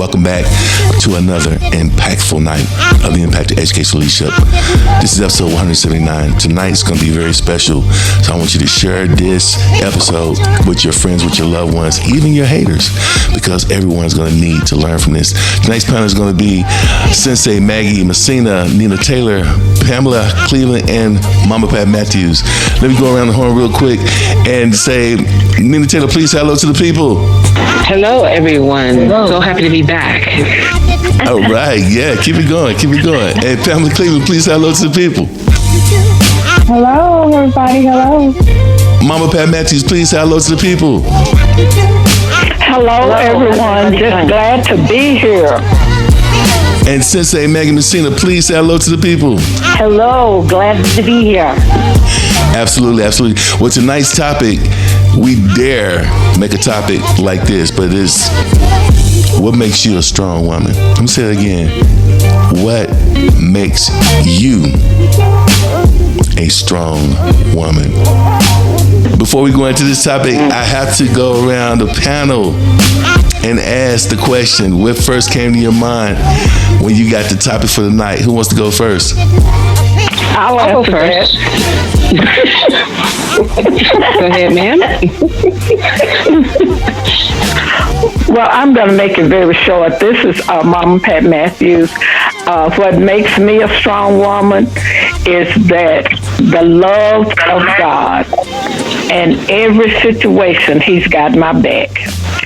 Welcome back to another impactful night of the Impact Education Leadership. This is episode 179. Tonight's going to be very special, so I want you to share this episode with your friends, with your loved ones, even your haters, because everyone's going to need to learn from this. Tonight's panel is going to be Sensi, Maggie, Messina, Nina Taylor, Pamela, Cleveland, and Mama Pat Matthews. Let me go around the horn real quick and say, Nina Taylor, please say hello to the people. Hello, everyone. Hello. So happy to be back. All right, yeah, keep it going. Hey, Pamela Cleveland, please say hello to the people. Hello, everybody. Hello. Mama Pat Matthews, please say hello to the people. Hello, everyone. Just glad to be here. And Sensei Maggie Messina, please say hello to the people. Hello, glad to be here. Absolutely. Well, tonight's topic, we dare make a topic like this, but it's what makes you a strong woman? Let me say it again. What makes you a strong woman? Before we go into this topic, I have to go around the panel and ask the question, what first came to your mind when you got the topic for the night? Who wants to go first? I'll go first. Go ahead, ma'am. Well, I'm going to make it very short. This is Mama Pat Matthews. What makes me a strong woman is that the love of God. In every situation, He's got my back.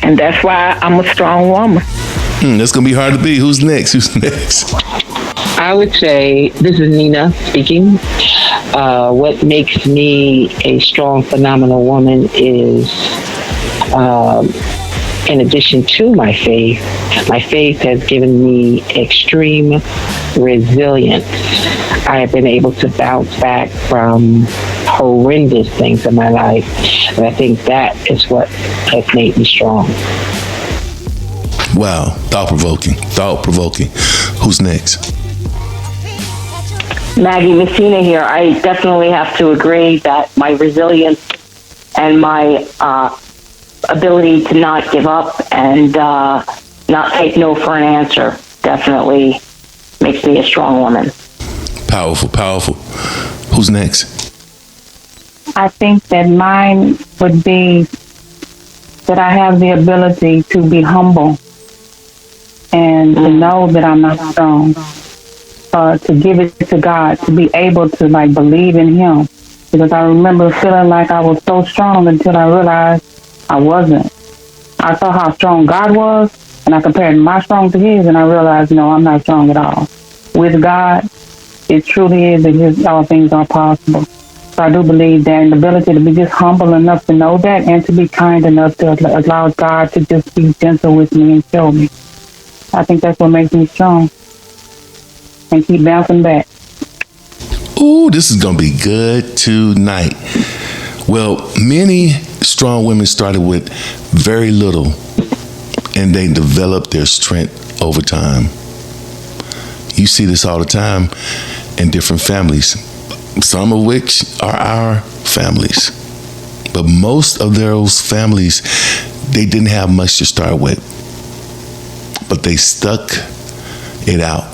And that's why I'm a strong woman. That's going to be hard to be. Who's next? I would say, this is Nina speaking. What makes me a strong, phenomenal woman is, in addition to my faith has given me extreme resilience. I have been able to bounce back from horrendous things in my life, and I think that is what has made me strong. Wow, thought-provoking. Who's next? Maggie Messina here. I definitely have to agree that my resilience and my ability to not give up and not take no for an answer definitely makes me a strong woman. Powerful. Who's next? I think that mine would be that I have the ability to be humble and to know that I'm not strong. To give it to God, to be able to believe in Him. Because I remember feeling like I was so strong until I realized I wasn't. I saw how strong God was, and I compared my strength to His, and I realized, no, I'm not strong at all. With God, it truly is that all things are possible. So I do believe that the ability to be just humble enough to know that, and to be kind enough to allow God to just be gentle with me and show me. I think that's what makes me strong. And keep bouncing back. Ooh, this is going to be good tonight. Well, many strong women started with very little, and they developed their strength over time. You see this all the time in different families, some of which are our families. But most of those families, they didn't have much to start with, but they stuck it out.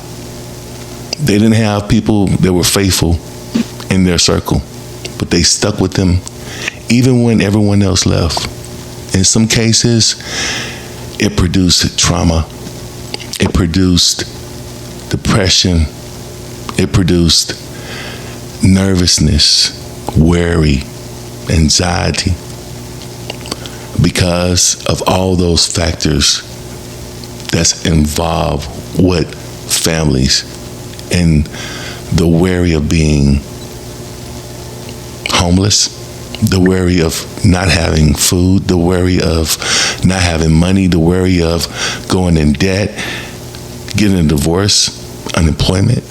They didn't have people that were faithful in their circle, but they stuck with them even when everyone else left. In some cases, it produced trauma. It produced depression. It produced nervousness, worry, anxiety, because of all those factors that's involved with families. And the worry of being homeless, the worry of not having food, the worry of not having money, the worry of going in debt, getting a divorce, unemployment,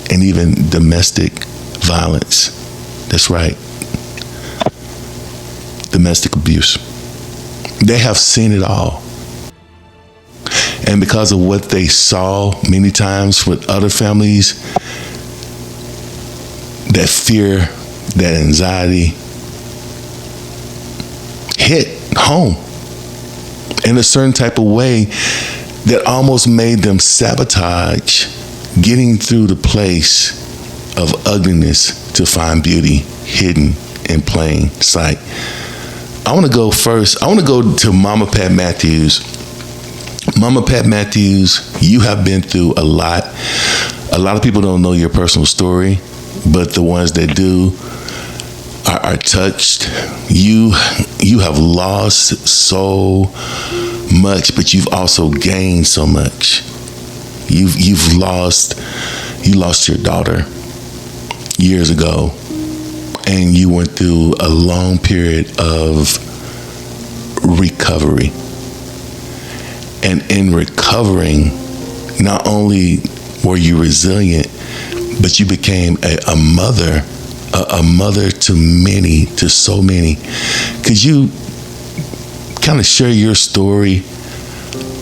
and even domestic violence. That's right. Domestic abuse. They have seen it all. And because of what they saw many times with other families, that fear, that anxiety hit home. in a certain type of way that almost made them sabotage getting through the place of ugliness to find beauty hidden in plain sight. I want to go first. I want to go to Mama Pat Matthews. Mama Pat Matthews, you have been through a lot. A lot of people don't know your personal story, but the ones that do are touched. You have lost so much, but you've also gained so much. You lost your daughter years ago, and you went through a long period of recovery. And in recovering, not only were you resilient, but you became a mother to many, to so many. Could you kind of share your story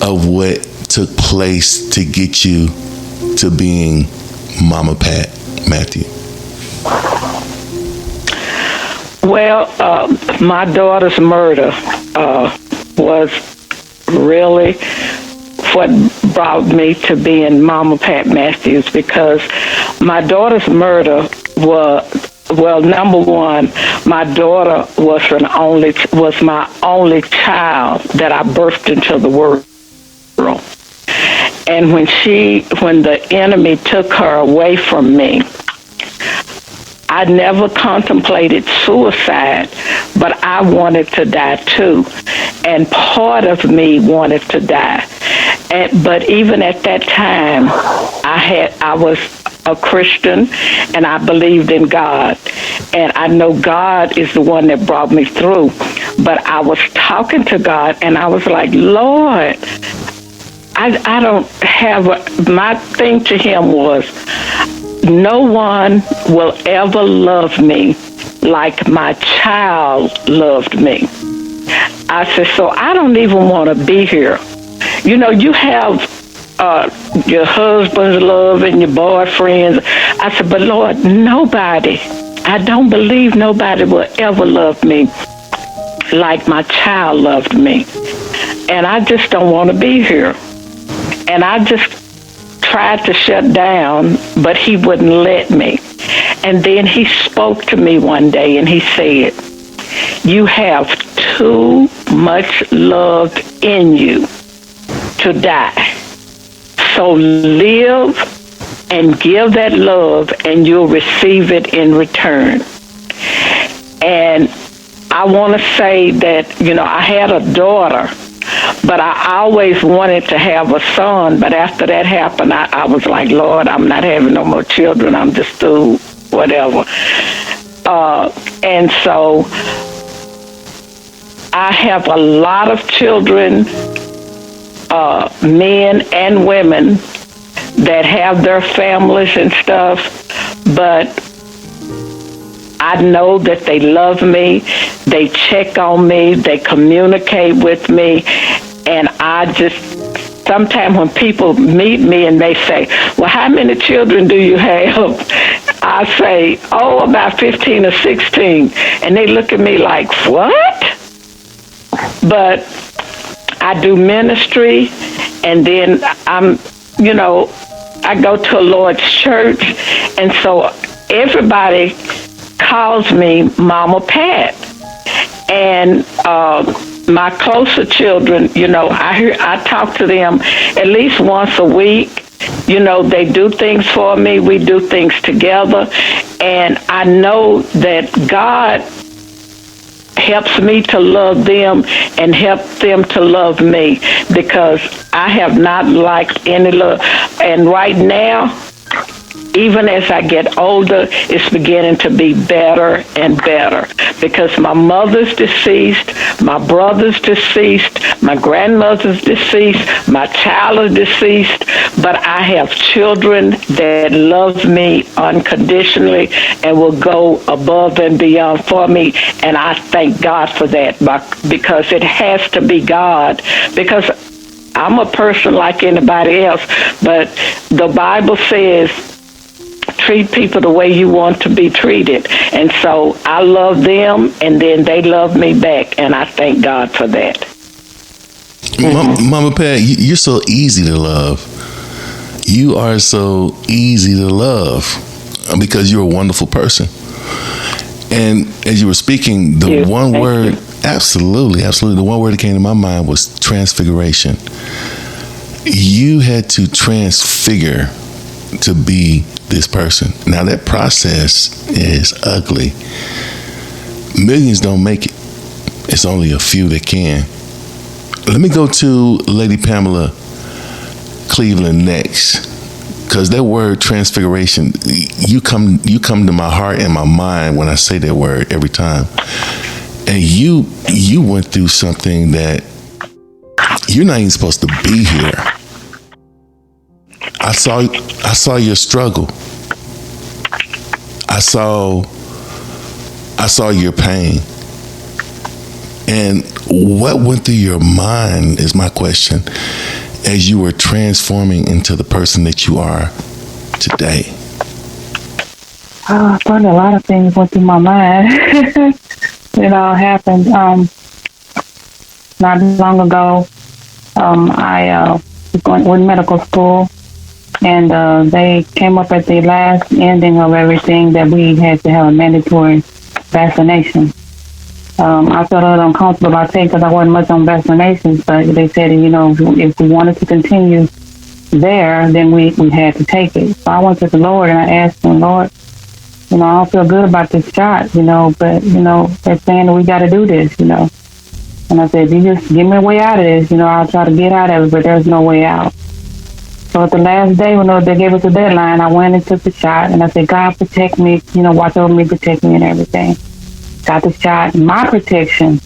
of what took place to get you to being Mama Pat Matthew? Well, my daughter's murder was really what brought me to being Mama Pat Matthews, because my daughter's murder well, number one, my daughter was my only child that I birthed into the world. And when the enemy took her away from me, I never contemplated suicide, but I wanted to die too. And part of me wanted to die. But even at that time, I was a Christian, and I believed in God. And I know God is the one that brought me through. But I was talking to God, and I was like, Lord, I don't have my thing to him was, no one will ever love me like my child loved me. I said, so I don't even want to be here. You know, you have your husband's love and your boyfriend's. I said, but Lord, I don't believe nobody will ever love me like my child loved me. And I just don't want to be here. And I just tried to shut down, but he wouldn't let me. And then he spoke to me one day and he said, you have too much love in you to die. So live and give that love, and you'll receive it in return. And I want to say that, you know, I had a daughter, but I always wanted to have a son. But after that happened, I was like, Lord, I'm not having no more children. I'm just through whatever. And so I have a lot of children, men and women that have their families and stuff, but I know that they love me, they check on me, they communicate with me, and I just, sometimes when people meet me and they say, well, how many children do you have? I say, oh, about 15 or 16, and they look at me like, what? But I do ministry, and then I go to a Lord's church, and so everybody calls me Mama Pat. And my closer children, I talk to them at least once a week. They do things for me. We do things together. And I know that God helps me to love them and help them to love me, because I have not liked any love. And right now, even as I get older, it's beginning to be better and better, because my mother's deceased, my brother's deceased, my grandmother's deceased, my child is deceased, but I have children that love me unconditionally and will go above and beyond for me, and I thank God for that, because it has to be God, because I'm a person like anybody else, but the Bible says, treat people the way you want to be treated. And so I love them, and then they love me back, and I thank God for that. Mama Pat, you're so easy to love. You are so easy to love because you're a wonderful person. And as you were speaking, the one word, absolutely, the one word that came to my mind was transfiguration. You had to transfigure to be this person. Now that process is ugly. Millions don't make it. It's only a few that can. Let me go to Lady Pamela Cleveland next, because that word transfiguration, you come to my heart and my mind when I say that word every time. And you went through something that you're not even supposed to be here. I saw your struggle. I saw your pain. And what went through your mind is my question as you were transforming into the person that you are today. Probably a lot of things went through my mind. It all happened. Not long ago, I was going to medical school, and they came up at the last ending of everything that we had to have a mandatory vaccination. I felt a little uncomfortable about taking because I wasn't much on vaccinations, but they said, if we wanted to continue there, then we had to take it. So I went to the Lord and I asked him, Lord, I don't feel good about this shot, but, they're saying that we got to do this, And I said, you just give me a way out of this, I'll try to get out of it, but there's no way out. So at the last day, when they gave us a deadline, I went and took the shot, and I said, God, protect me, watch over me, protect me and everything. Got the shot. My protection,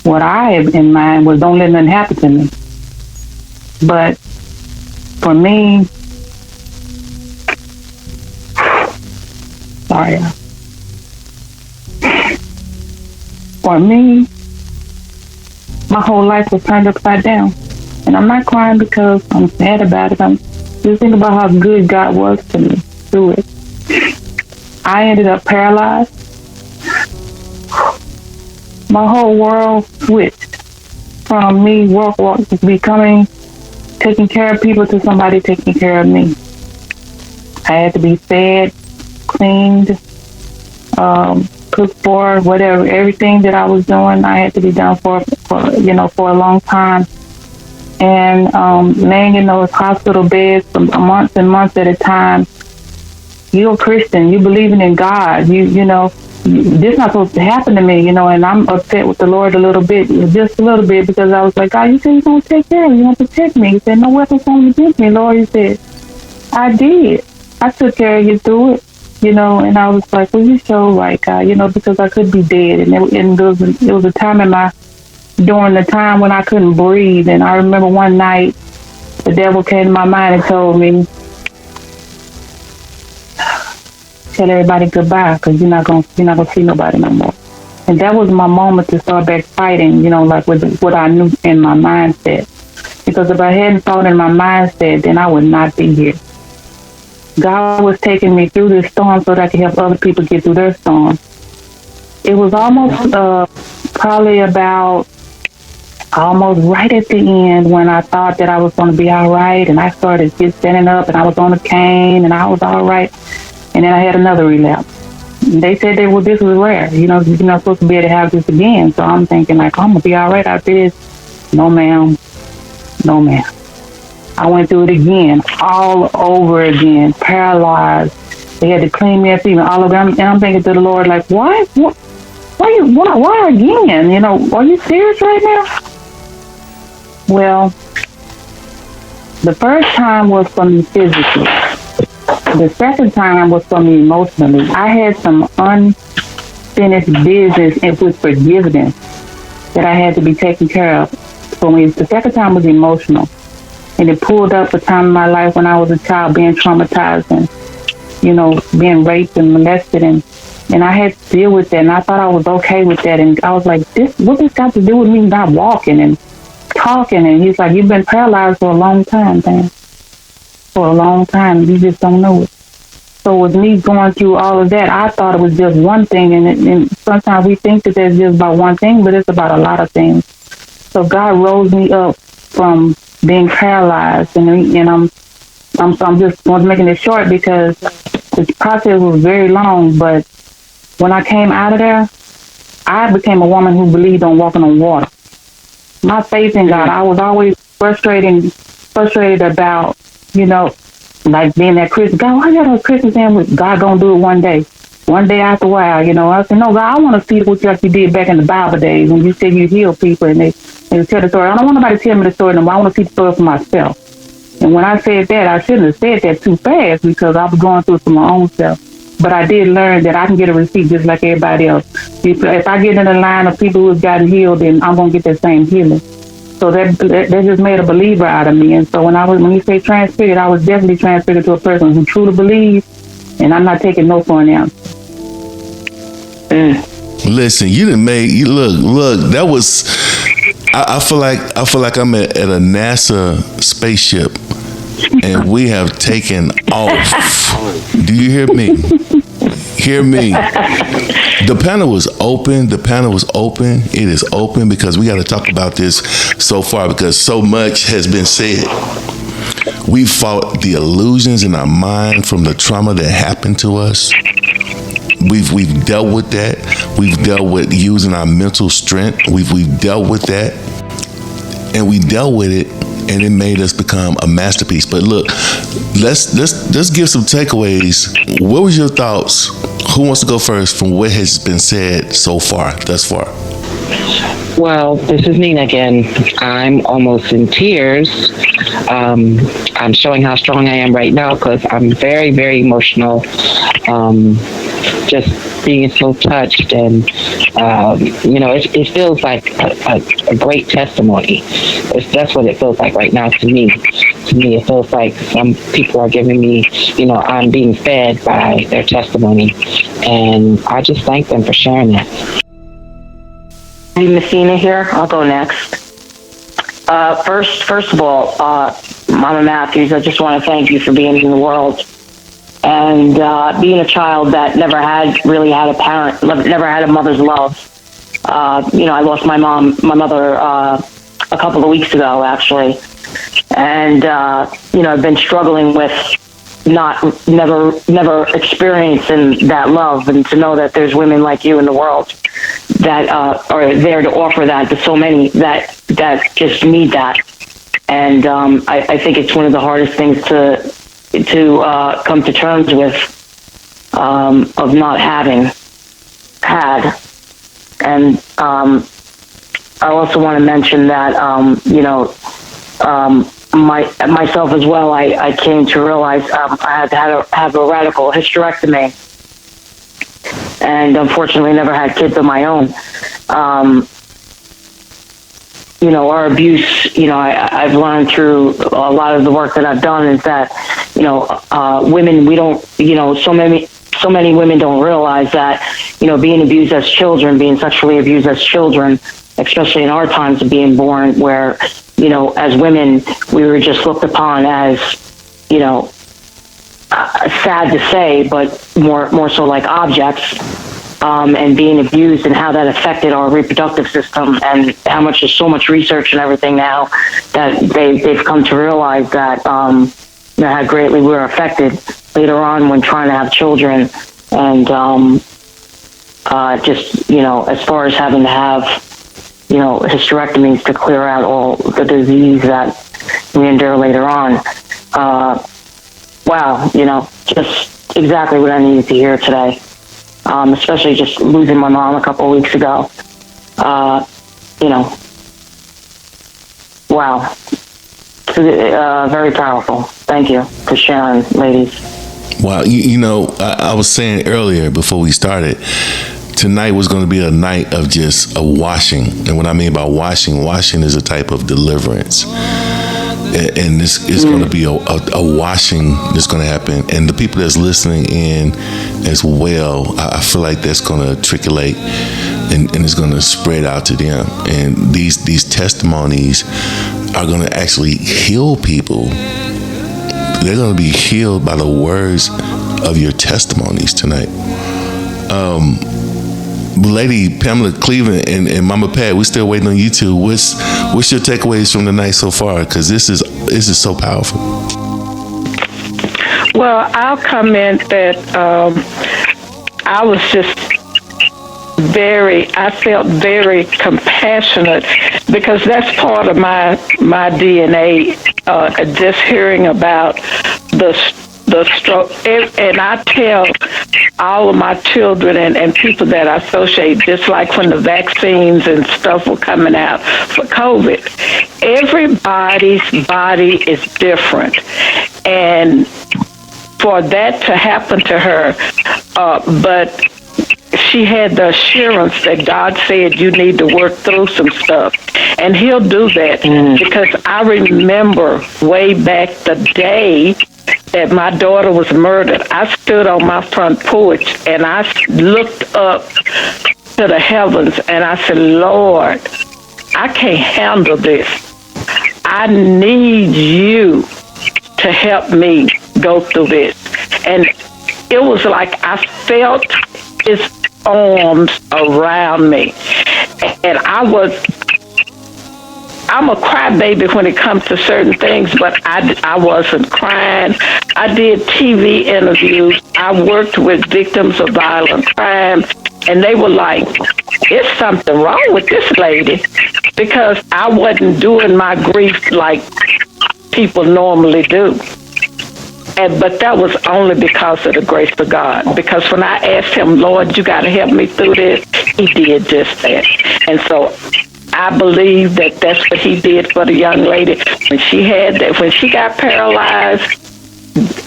what I had in mind was don't let nothing happen to me. But for me, my whole life was turned upside down. And I'm not crying because I'm sad about it. I'm just thinking about how good God was to me through it. I ended up paralyzed. My whole world switched from me becoming taking care of people to somebody taking care of me. I had to be fed, cleaned, cooked for, whatever. Everything that I was doing, I had to be done for a long time. And laying in those hospital beds for months and months at a time. You're a Christian. You believing in God. This not supposed to happen to me, and I'm upset with the Lord a little bit, just a little bit, because I was like, God, you said you're going to take care of me, you're going to protect me. He said, no weapons formed against me, Lord. He said, I did. I took care of you through it, and I was like, well, you show right, God, because I could be dead. And it was a time during the time when I couldn't breathe. And I remember one night, the devil came to my mind and told me, tell everybody goodbye because you're not gonna see nobody no more. And that was my moment to start back fighting, like with what I knew in my mindset. Because if I hadn't thought in my mindset, then I would not be here. God was taking me through this storm so that I could help other people get through their storm. It was almost probably about almost right at the end when I thought that I was going to be all right, and I started just standing up, and I was on a cane, and I was all right. And then I had another relapse. They said this was rare. You're not supposed to be able to have this again. So I'm thinking I'm going to be all right after this. No, ma'am. No, ma'am. I went through it again, all over again, paralyzed. They had to clean me up, even all of them. And I'm thinking to the Lord, like, why again? Are you serious right now? Well, the first time was for me physically. The second time was for me emotionally. I had some unfinished business with forgiveness that I had to be taken care of. For me, the second time was emotional. And it pulled up a time in my life when I was a child being traumatized and, being raped and molested. And I had to deal with that. And I thought I was okay with that. And I was like, what this got to do with me not walking and talking? And he's like, you've been paralyzed for a long time, man. For a long time. You just don't know it. So with me going through all of that, I thought it was just one thing. And sometimes we think that there's just about one thing, but it's about a lot of things. So God rose me up from being paralyzed, and I'm just making it short because the process was very long. But when I came out of there, I became a woman who believed on walking on water. My faith in God, I was always frustrated about, like being that Christian. God, why you got a Christian saying with God gonna do it one day after a while, I said, no, God, I want to see what you did back in the Bible days when you said you healed people and they tell the story. I don't want nobody to tell me the story no more. I want to see the story for myself. And when I said that, I shouldn't have said that too fast because I was going through it for my own self. But I did learn that I can get a receipt just like everybody else. If I get in the line of people who've gotten healed, then I'm going to get that same healing. So that just made a believer out of me. And so when you say transfigured, I was definitely transfigured to a person who truly believes, and I'm not taking no for an answer. Listen, you done made look. That was. I feel like I'm at a NASA spaceship, and we have taken off. Do you hear me? Hear me. The panel was open. It is open because we got to talk about this so far because so much has been said. We fought the illusions in our mind from the trauma that happened to us. We've dealt with that. We've dealt with using our mental strength. We've dealt with that, and we dealt with it, and it made us become a masterpiece. But look, let's give some takeaways. What was your thoughts? Who wants to go first from what has been said thus far? Well, this is Nina again. I'm almost in tears. I'm showing how strong I am right now because I'm very, very emotional. Just being so touched, and it feels like a great testimony. That's what it feels like right now to me. To me, it feels like some people are giving me, I'm being fed by their testimony, and I just thank them for sharing that. Messina here. I'll go next. First of all, Mama Matthews, I just want to thank you for being in the world. And being a child that never had a parent, never had a mother's love. I lost my mother a couple of weeks ago, actually. And, I've been struggling with never experiencing that love, and to know that there's women like you in the world that are there to offer that to so many that just need that. And I think it's one of the hardest things to come to terms with, of not having had. And I also want to mention that myself as well, I came to realize I had to have a radical hysterectomy, and unfortunately never had kids of my own. Our abuse, I've learned through a lot of the work that I've done is that, women, we don't, so many women don't realize that, being abused as children, being sexually abused as children, especially in our times of being born, where, as women, we were just looked upon as, sad to say, but more so like objects. And being abused, and how that affected our reproductive system, and how much there's so much research and everything now that they've come to realize that how greatly we're affected later on when trying to have children, and as far as having to have hysterectomies to clear out all the disease that we endure later on. Just exactly what I needed to hear today. Especially just losing my mom a couple of weeks ago. Wow. Very powerful. Thank you for sharing, ladies. Wow. I was saying earlier before we started, tonight was going to be a night of just a washing. And what I mean by washing is a type of deliverance. And this is going to be a washing that's going to happen. And the people that's listening in as well, I feel like that's going to triculate and it's going to spread out to them. And these testimonies are going to actually heal people. They're going to be healed by the words of your testimonies tonight. Lady Pamela Cleveland and Mama Pat, we're still waiting on you two. What's your takeaways from the night so far? Because this is so powerful. Well, I'll comment that I was just I felt very compassionate because that's part of my DNA. Just hearing about the stroke, and I tell all of my children and people that I associate, just like when the vaccines and stuff were coming out for COVID, everybody's body is different, and for that to happen to her, but she had the assurance that God said you need to work through some stuff, and He'll do that. Because I remember way back the day that my daughter was murdered, I stood on my front porch and I looked up to the heavens and I said, Lord, I can't handle this. I need you to help me go through this. And it was like I felt His arms around me. And I'm a crybaby when it comes to certain things, but I wasn't crying. I did TV interviews. I worked with victims of violent crime, and they were like, there's something wrong with this lady, because I wasn't doing my grief like people normally do. But that was only because of the grace of God. Because when I asked Him, Lord, you got to help me through this, He did just that. And so I believe that that's what He did for the young lady. When she got paralyzed,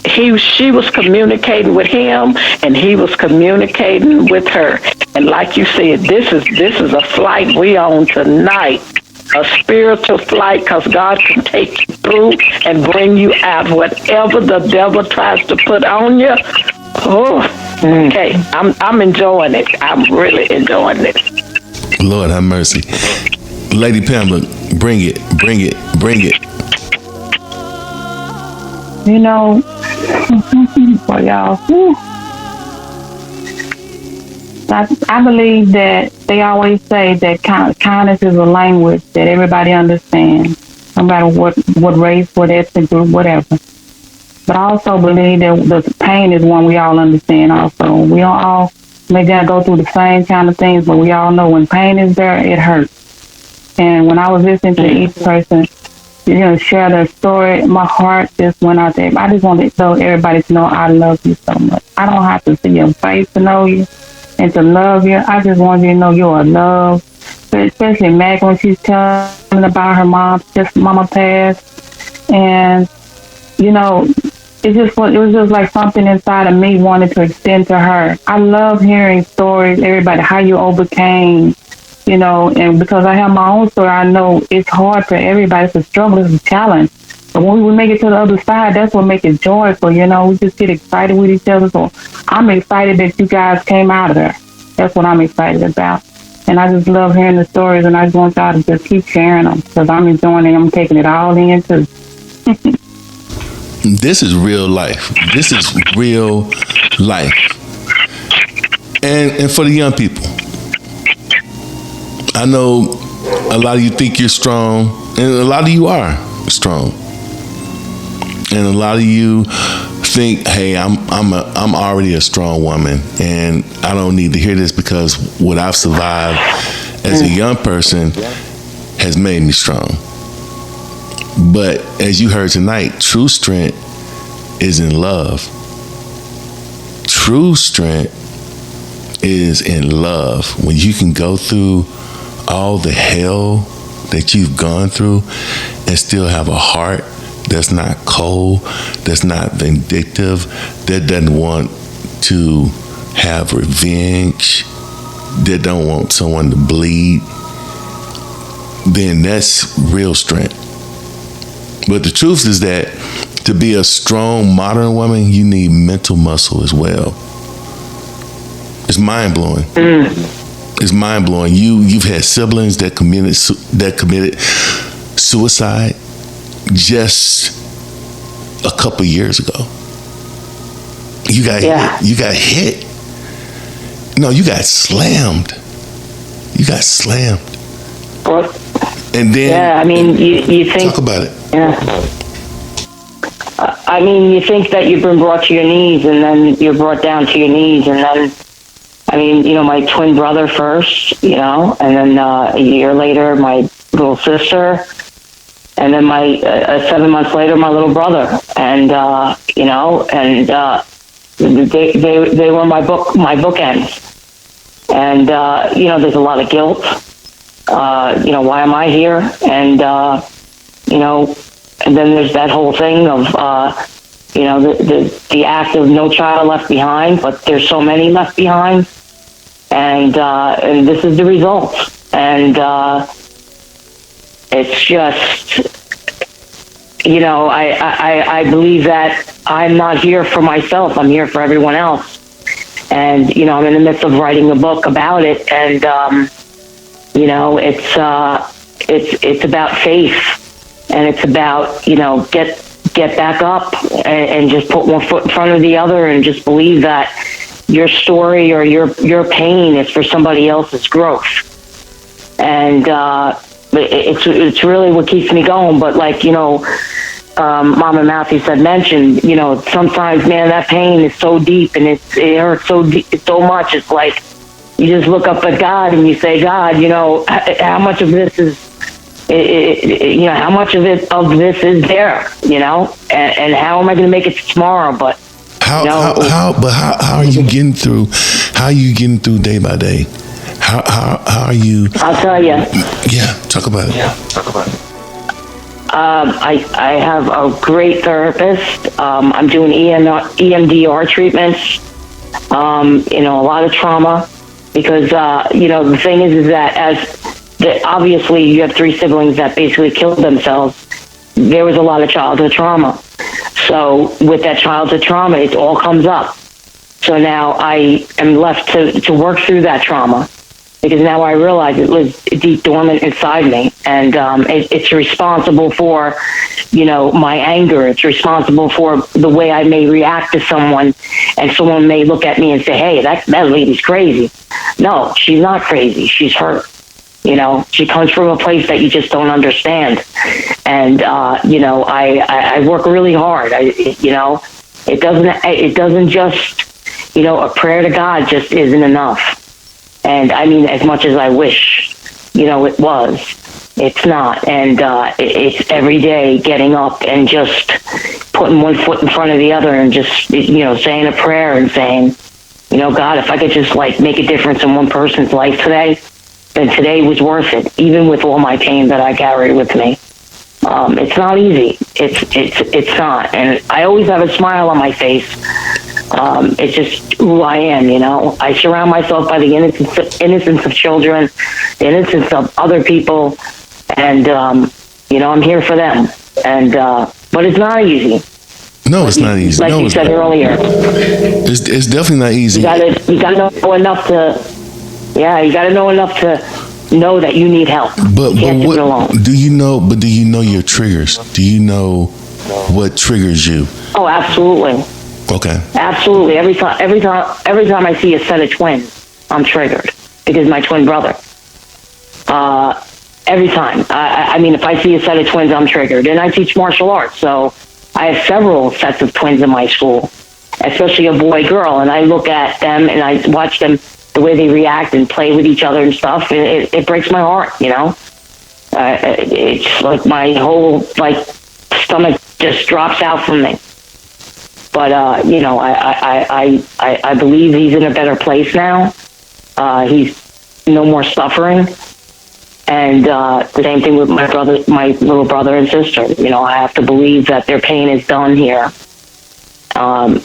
she was communicating with Him, and He was communicating with her. And like you said, this is a flight we on tonight. A spiritual flight, because God can take you through and bring you out. Whatever the devil tries to put on you, okay, I'm enjoying it. I'm really enjoying it. Lord have mercy. Lady Pamela, bring it. You know, for y'all, I believe that they always say that kindness is a language that everybody understands, no matter what race, what ethnic group, whatever. But I also believe that the pain is one we all understand also. We don't all may not go through the same kind of things, but we all know when pain is there, it hurts. And when I was listening to each person, share their story, my heart just went out there. I just want to tell everybody to know I love you so much. I don't have to see your face to know you and to love you. I just want you to know you are loved. But especially Maggie, when she's telling about her mom, just mama passed. And, it was just like something inside of me wanted to extend to her. I love hearing stories, everybody, how you overcame, and because I have my own story, I know it's hard for everybody. It's a struggle, it's a challenge. But when we make it to the other side, that's what makes it joyful, we just get excited with each other. So I'm excited that you guys came out of there. That's what I'm excited about. And I just love hearing the stories, and I just want y'all to just keep sharing them, because I'm enjoying it. I'm taking it all in, too. This is real life. This is real life. And for the young people, I know a lot of you think you're strong, and a lot of you are strong. And a lot of you think, hey, I'm already a strong woman, and I don't need to hear this because what I've survived as a young person has made me strong. But as you heard tonight, true strength is in love. True strength is in love. When you can go through all the hell that you've gone through and still have a heart that's not cold, that's not vindictive, that doesn't want to have revenge, that don't want someone to bleed, then that's real strength. But the truth is that to be a strong modern woman, you need mental muscle as well. It's mind-blowing. It's mind-blowing. You've had siblings that committed suicide just a couple years ago. You got hit. No, you got slammed. You got slammed. Well, And then, yeah, I mean, you think... talk about it. Yeah. I mean, you think that you've been brought to your knees, and then you're brought down to your knees, and then, I mean, you know, my twin brother first, you know, and then a year later, my little sister, and then 7 months later, my little brother, and you know, and they were my bookends, and you know, there's a lot of guilt. You know, why am I here? And you know, and then there's that whole thing of you know, the act of no child left behind, but there's so many left behind, and this is the result, and it's just, you know, I believe that I'm not here for myself. I'm here for everyone else. And, you know, I'm in the midst of writing a book about it. And, you know, it's about faith, and it's about, you know, get back up and just put one foot in front of the other, and just believe that your story or your pain is for somebody else's growth. And, it's really what keeps me going. But like, you know, Mama Matthews had mentioned, you know, sometimes, man, that pain is so deep, and it hurts so much. It's like you just look up at God and you say, God, you know, how much of this is, you know, how much of this is there, you know, and how am I going to make it tomorrow? But how are you getting through? How are you getting through day by day? How are you? I'll tell you. Yeah, talk about it. I have a great therapist. I'm doing EMDR treatments. You know, a lot of trauma, because you know, the thing is that obviously you have 3 siblings that basically killed themselves. There was a lot of childhood trauma. So with that childhood trauma, it all comes up. So now I am left to work through that trauma, because now I realize it was deep dormant inside me, and it's responsible for, you know, my anger. It's responsible for the way I may react to someone, and someone may look at me and say, hey, that lady's crazy. No, she's not crazy. She's hurt. You know, she comes from a place that you just don't understand. And, you know, I work really hard. You know, it doesn't just, you know, a prayer to God just isn't enough. And I mean, as much as I wish, you know, it was, it's not. And it's every day getting up and just putting one foot in front of the other, and just, you know, saying a prayer and saying, you know, God, if I could just like make a difference in one person's life today, then today was worth it, even with all my pain that I carried with me. It's not easy. It's not. And I always have a smile on my face. It's just who I am, you know. I surround myself by the innocence of children, the innocence of other people, and, you know, I'm here for them. And but it's not easy. No, it's not easy. Like no, you said earlier. It's definitely not easy. You gotta know enough to... Yeah, you got to know enough to know that you need help. But you can't do it what alone. do you know? But do you know your triggers? Do you know what triggers you? Oh, absolutely. Okay. Absolutely. Every time I see a set of twins, I'm triggered, because my twin brother. Every time. I mean, if I see a set of twins, I'm triggered. And I teach martial arts, so I have several sets of twins in my school, especially a boy-girl, and I look at them and I watch them, the way they react and play with each other and stuff. It breaks my heart, you know. It's like my whole like stomach just drops out from me. But you know, I believe he's in a better place now. He's no more suffering, and the same thing with my little brother and sister. You know, I have to believe that their pain is done here. And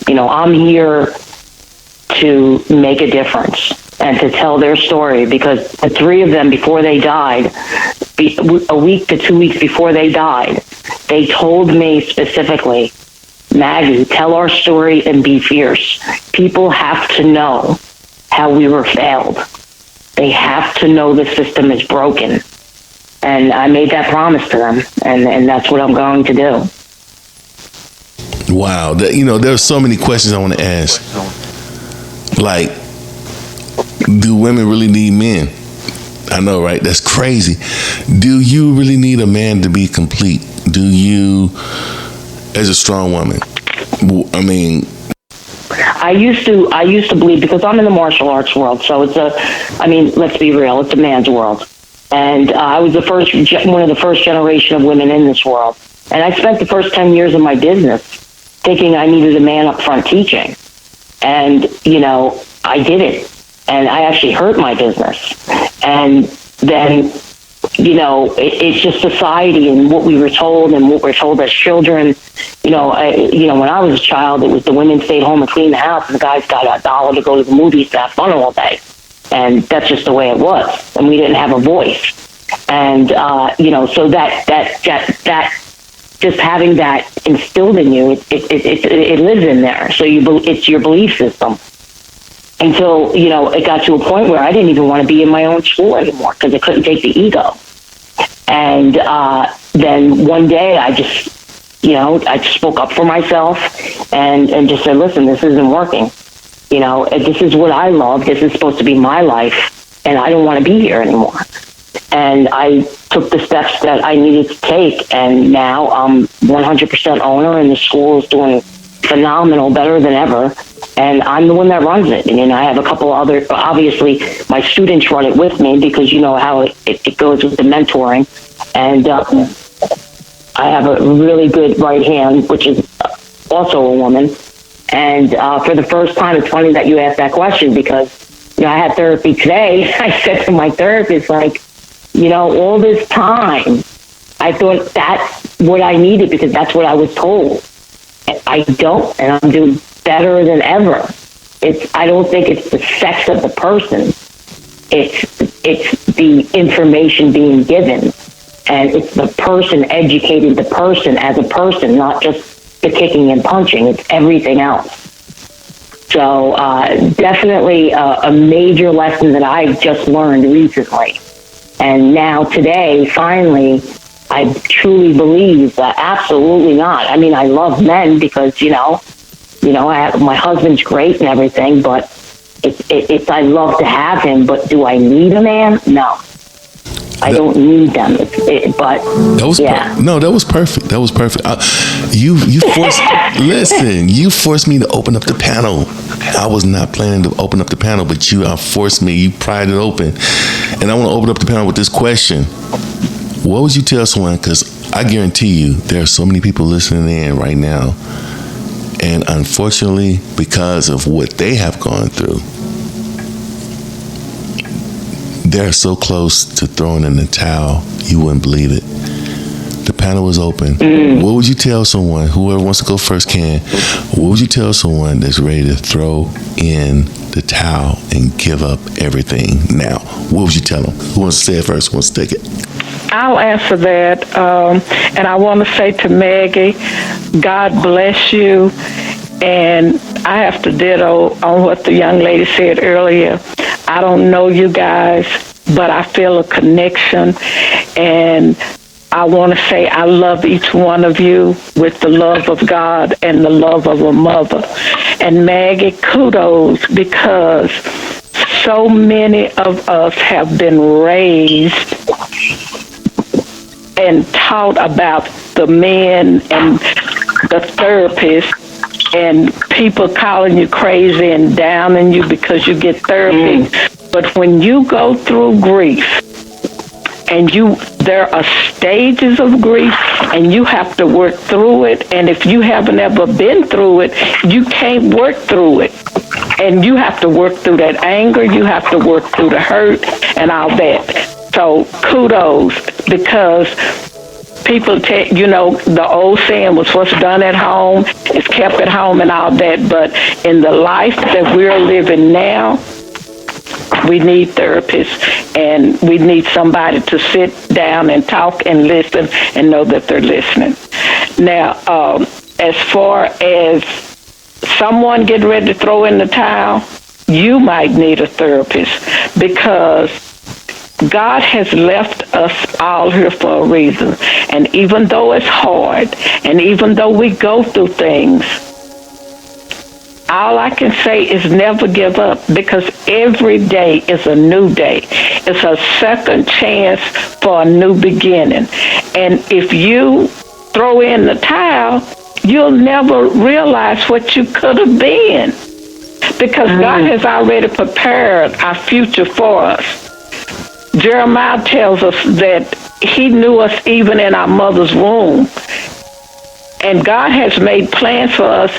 you know, I'm here to make a difference and to tell their story, because the 3 of them, before they died, a week to 2 weeks before they died, they told me specifically, Maggie, tell our story and be fierce. People have to know how we were failed. They have to know the system is broken. And I made that promise to them, and that's what I'm going to do. Wow. You know, there's so many questions I want to ask. Like, do women really need men? I know, right? That's crazy. Do you really need a man to be complete? Do you, as a strong woman? I mean, I used to believe, because I'm in the martial arts world, so let's be real, it's a man's world. And I was one of the first generation of women in this world. And I spent the first 10 years of my business thinking I needed a man up front teaching. And, I didn't. And I actually hurt my business. And then, it's just society and what we were told and what we're told as children. When I was a child, it was the women stayed home and cleaned the house, and the guys got $1 to go to the movies to have fun all day. And that's just the way it was. And we didn't have a voice. And, so that just having that instilled in you, it lives in there. So it's your belief system. Until, it got to a point where I didn't even want to be in my own school anymore because I couldn't take the ego. And then one day I just spoke up for myself and just said, listen, this isn't working. This is what I love. This is supposed to be my life, and I don't want to be here anymore. And I took the steps that I needed to take, and now I'm 100% owner, and the school is doing phenomenal, better than ever. And I'm the one that runs it. And I have a couple other, obviously, my students run it with me because you know how it goes with the mentoring. And I have a really good right hand, which is also a woman. And for the first time, it's funny that you asked that question because, I had therapy today. I said to my therapist, all this time, I thought that's what I needed because that's what I was told. And I don't, and I'm doing better than ever. I don't think it's the sex of the person. It's the information being given. And it's the person educating the person as a person, not just the kicking and punching. It's everything else. So definitely a major lesson that I've just learned recently. And now today, finally, I truly believe that absolutely not. I mean, I love men because, my husband's great and everything, but it's I love to have him, but do I need a man? No. I don't need them. But that was that was perfect. That was perfect. You forced you forced me to open up the panel. I was not planning to open up the panel, but you forced me. You pried it open, and I want to open up the panel with this question. What would you tell someone? Because I guarantee you, there are so many people listening in right now, and unfortunately, because of what they have gone through, they're so close to throwing in the towel, you wouldn't believe it. The panel is open. What would you tell someone, whoever wants to go first can, what would you tell someone that's ready to throw in the towel and give up everything now? What would you tell them? Who wants to say it first? Who wants to take it? I'll answer that. And I want to say to Maggie, God bless you. And I have to ditto on what the young lady said earlier. I don't know you guys, but I feel a connection. And I want to say I love each one of you with the love of God and the love of a mother. And Maggie, kudos, because so many of us have been raised and taught about the men and the therapist and people calling you crazy and downing you because you get therapy. But when you go through grief, and there are stages of grief, and you have to work through it. And if you haven't ever been through it, you can't work through it. And you have to work through that anger. You have to work through the hurt and all that. So kudos, because people the old saying was what's done at home is kept at home and all that. But in the life that we're living now, we need therapists, and we need somebody to sit down and talk and listen and know that they're listening. Now, as far as someone getting ready to throw in the towel, you might need a therapist because God has left us all here for a reason. And even though it's hard, and even though we go through things, all I can say is never give up, because every day is a new day. It's a second chance for a new beginning. And if you throw in the towel, you'll never realize what you could have been, because God has already prepared our future for us. Jeremiah tells us that he knew us even in our mother's womb. And God has made plans for us.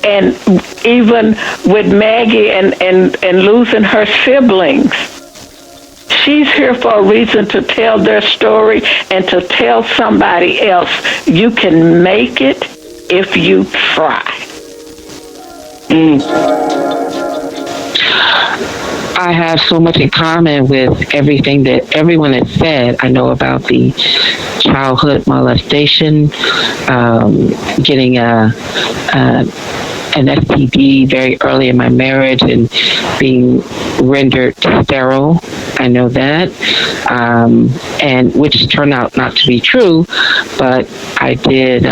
And even with Maggie and losing her siblings, she's here for a reason, to tell their story and to tell somebody else, you can make it if you try. I have so much in common with everything that everyone has said. I know about the childhood molestation, getting an STD very early in my marriage and being rendered sterile. I know that, and which turned out not to be true, but I did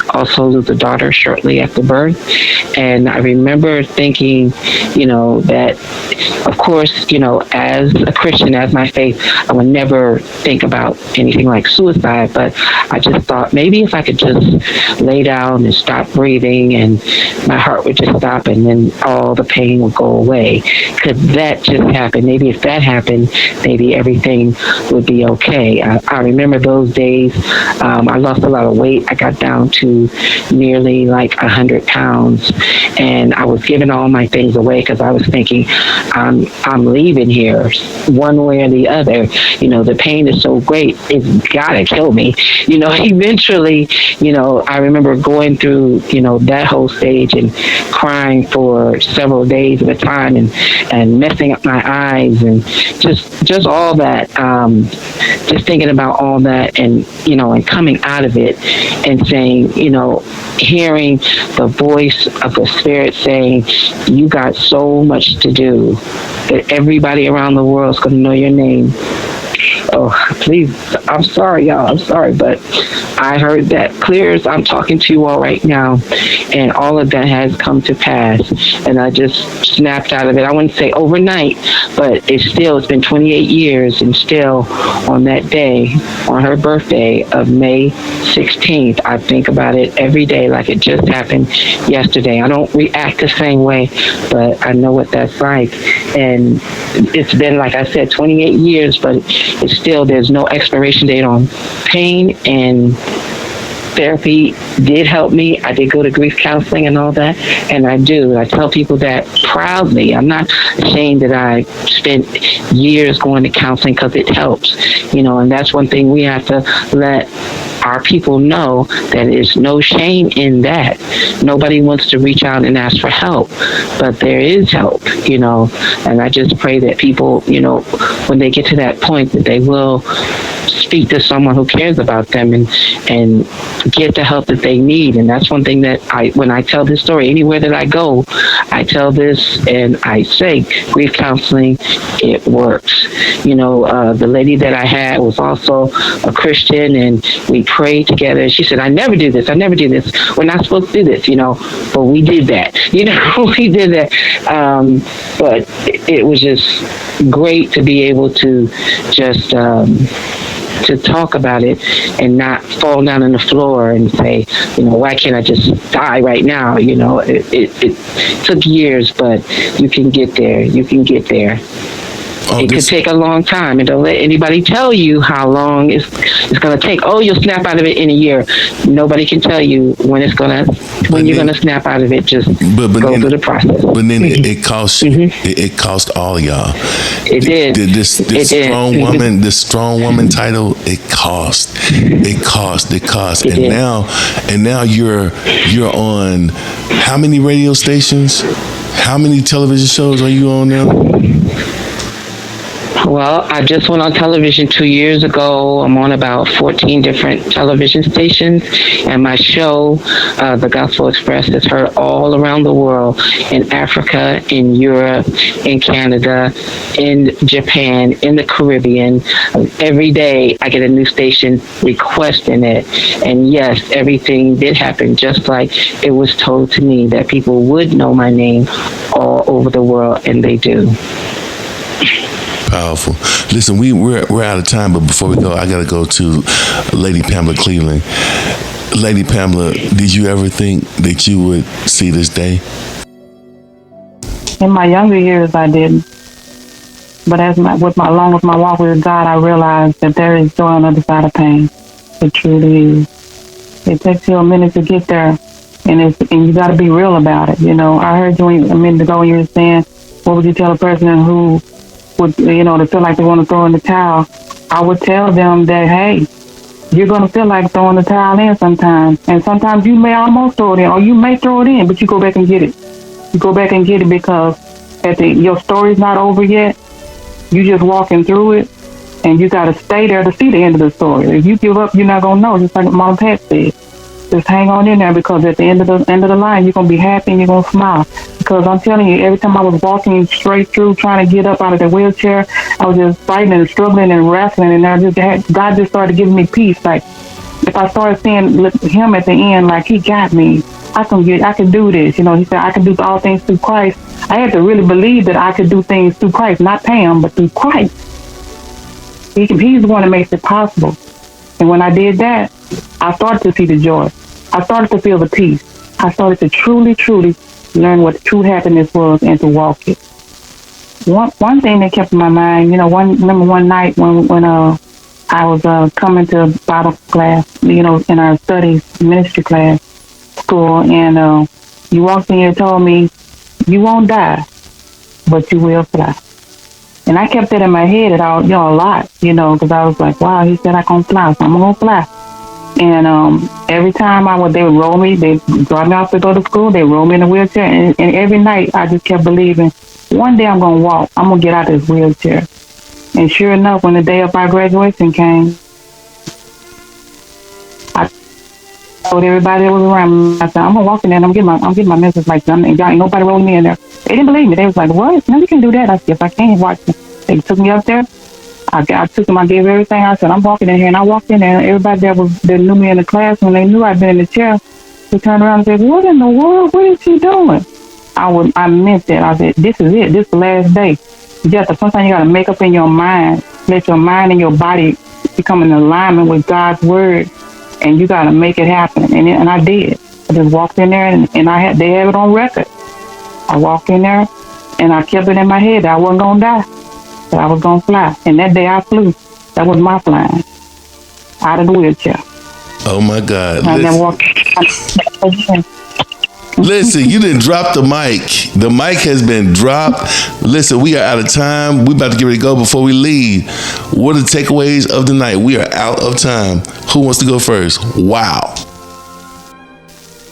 also lose a daughter shortly after birth. And I remember thinking, that, of course, as a Christian, as my faith, I would never think about anything like suicide, but I just thought maybe if I could just lay down and stop breathing and my heart would just stop and then all the pain would go away. Could that just happen? Maybe if that happened, maybe everything would be okay. I remember those days. I lost a lot of weight. I got down to nearly like 100 pounds, and I was giving all my things away because I was thinking, I'm leaving here one way or the other. The pain is so great, it's gotta kill me. Eventually, I remember going through, that whole stage and crying for several days at a time and messing up my eyes and just all that. Just thinking about all that and coming out of it and saying, hearing the voice of the Spirit saying, you got so much to do, that everybody around the world is going to know your name. Oh, please, I'm sorry, y'all. I'm sorry, but I heard that clear as I'm talking to you all right now, and all of that has come to pass, and I just snapped out of it. I wouldn't say overnight, but it's been 28 years, and still on that day, on her birthday of May 16th, I think about it every day like it just happened yesterday. I don't react the same way, but I know what that's like, and it's been, like I said, 28 years, but it's still, there's no expiration date on pain, and therapy did help me. I did go to grief counseling and all that, and I do. I tell people that proudly. I'm not ashamed that I spent years going to counseling because it helps, and that's one thing we have to let our people know, that there's no shame in that. Nobody wants to reach out and ask for help, but there is help, and I just pray that people, when they get to that point, that they will speak to someone who cares about them and get the help that they need. And that's one thing that when I tell this story, anywhere that I go, I tell this and I say, grief counseling, it works. The lady that I had was also a Christian, and we prayed together. She said, I never do this. We're not supposed to do this, but we did that. We did that. But it was just great to be able to just to talk about it and not fall down on the floor and say, why can't I just die right now? It took years, but you can get there. It could take a long time, and don't let anybody tell you how long it's going to take. Oh, you'll snap out of it in a year. Nobody can tell you when you're going to snap out of it. Just go through the process. But then it cost it cost all y'all. It did. This strong woman title, it cost. And now you're on how many radio stations? How many television shows are you on now? Well, I just went on television 2 years ago. I'm on about 14 different television stations, and my show, The Gospel Express, is heard all around the world, in Africa, in Europe, in Canada, in Japan, in the Caribbean. Every day I get a new station requesting it. And yes, everything did happen just like it was told to me, that people would know my name all over the world, and they do. Powerful. Listen, we're out of time, but before we go, I gotta go to Lady Pamela Cleveland. Lady Pamela, did you ever think that you would see this day? In my younger years, I didn't. But along with my walk with God, I realized that there is joy on the other side of pain. It truly is. It takes you a minute to get there, and you got to be real about it. You know, I heard you a minute ago when you were saying, what would you tell a person who would, to feel like they want to throw in the towel? I would tell them that, hey, you're going to feel like throwing the towel in sometimes. And sometimes you may almost throw it in, or you may throw it in, but you go back and get it. You go back and get it because your story's not over yet. You just walking through it, and you got to stay there to see the end of the story. If you give up, you're not going to know, just like Mom Pat said. Just hang on in there, because at the end of the line, you're going to be happy and you're going to smile. Because I'm telling you, every time I was walking straight through, trying to get up out of the wheelchair, I was just fighting and struggling and wrestling, and God just started giving me peace. Like, if I started seeing Him at the end, like He got me, I can do this. He said, I can do all things through Christ. I had to really believe that I could do things through Christ, not Pam, but through Christ. He's the one that makes it possible. And when I did that, I started to see the joy. I started to feel the peace. I started to truly, truly learn what true happiness was and to walk it. One thing that kept in my mind, one night when I was coming to Bible class, in our studies ministry class school, and you walked in here and told me, you won't die, but you will fly. And I kept that in my head a lot, because I was like, wow, He said I can fly, so I'm going to fly. And every time they would roll me, they drive me off to go to school, they roll me in a wheelchair, and every night I just kept believing, one day I'm going to walk, I'm going to get out of this wheelchair. And sure enough, when the day of our graduation came, I told everybody that was around me, I said, I'm going to walk in there and I'm getting my message like that. And y'all ain't nobody rolling me in there. They didn't believe me. They was like, what? No, you can do that. I said, if I can, watch me. They took me up there. I took them, I gave everything. I said, I'm walking in here. And I walked in there, and everybody that knew me in the class, when they knew I'd been in the chair, they turned around and said, what in the world? What is she doing? I meant that. I said, this is it. This is the last day. Sometimes you got to make up in your mind, let your mind and your body become in alignment with God's word, and you got to make it happen. And I did. I just walked in there, and they have it on record. I walked in there, and I kept it in my head that I wasn't going to die, that I was going to fly. And that day I flew. That was my flying, out of the wheelchair. Oh, my God. And then walked. Listen, you didn't drop the mic. The mic has been dropped. Listen, we are out of time. We about to get ready to go before we leave. What are the takeaways of the night? We are out of time. Who wants to go first? Wow.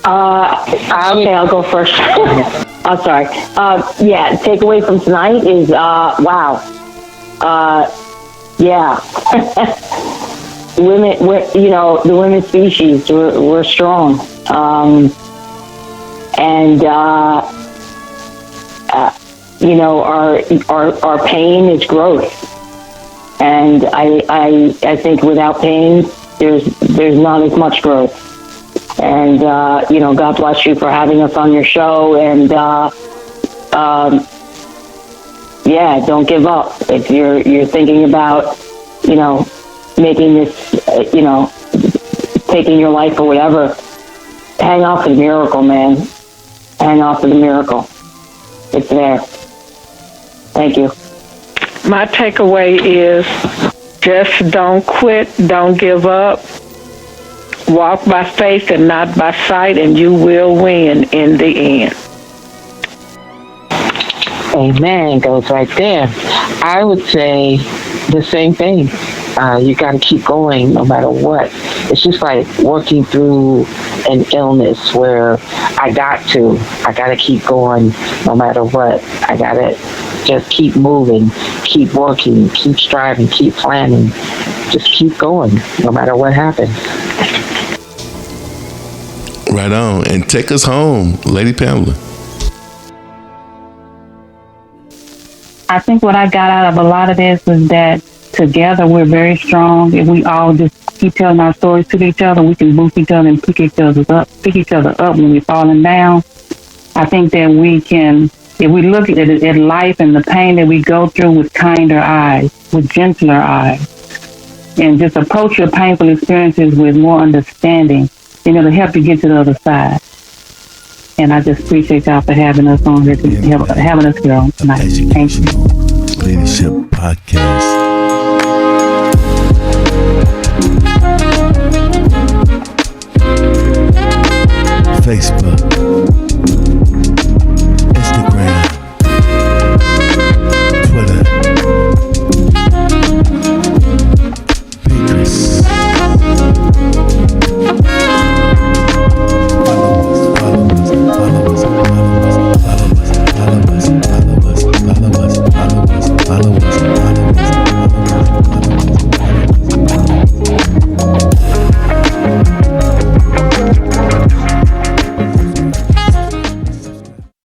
Okay, I'll go first. I'm sorry. Takeaway from tonight is, wow. Women, the women species, we're strong. Our pain is growth, and I think without pain, there's not as much growth. And God bless you for having us on your show. And don't give up. If you're thinking about making this, taking your life or whatever, hang off to the miracle, man. Hang off to the miracle. It's there. Thank you. My takeaway is just don't quit, don't give up. Walk by faith and not by sight, and you will win in the end. Amen. Goes right there. I would say the same thing. You got to keep going no matter what. It's just like working through an illness where I got to keep going no matter what. I got to just keep moving, keep working, keep striving, keep planning, just keep going no matter what happens. Right on. And take us home, Lady Pamela. I think what I got out of a lot of this is that together we're very strong. If we all just keep telling our stories to each other, we can boost each other and pick each other up when we're falling down. I think that we can, if we look at life and the pain that we go through with kinder eyes, with gentler eyes, and just approach your painful experiences with more understanding, it'll help you get to the other side. And I just appreciate y'all for having us on here, having us here on tonight. Thank you. Leadership Podcast.